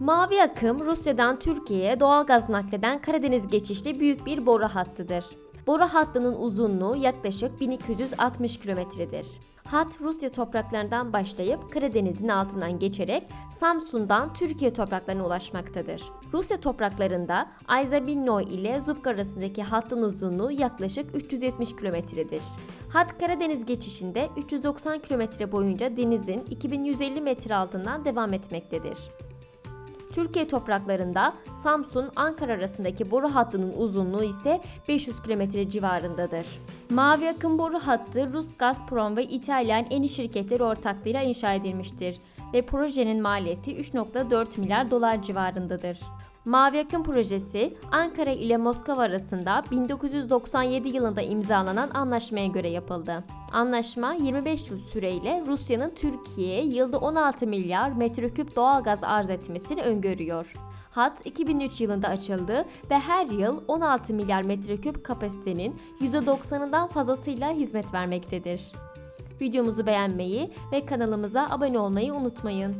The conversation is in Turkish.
Mavi akım, Rusya'dan Türkiye'ye doğalgaz nakleden Karadeniz geçişli büyük bir boru hattıdır. Boru hattının uzunluğu yaklaşık 1260 kilometredir. Hat Rusya topraklarından başlayıp Karadeniz'in altından geçerek Samsun'dan Türkiye topraklarına ulaşmaktadır. Rusya topraklarında Ayzabilno ile Zubk arasındaki hattın uzunluğu yaklaşık 370 kilometredir. Hat Karadeniz geçişinde 390 kilometre boyunca denizin 2150 metre altından devam etmektedir. Türkiye topraklarında Samsun-Ankara arasındaki boru hattının uzunluğu ise 500 kilometre civarındadır. Mavi akım boru hattı Rus Gazprom ve İtalyan Eni şirketleri ortaklığıyla inşa edilmiştir ve projenin maliyeti 3,4 milyar dolar civarındadır. Mavi akım projesi Ankara ile Moskova arasında 1997 yılında imzalanan anlaşmaya göre yapıldı. Anlaşma 25 yıl süreyle Rusya'nın Türkiye'ye yılda 16 milyar metreküp doğalgaz arz etmesini öngörüyor. Hat 2003 yılında açıldı ve her yıl 16 milyar metreküp kapasitenin %90'ından fazlasıyla hizmet vermektedir. Videomuzu beğenmeyi ve kanalımıza abone olmayı unutmayın.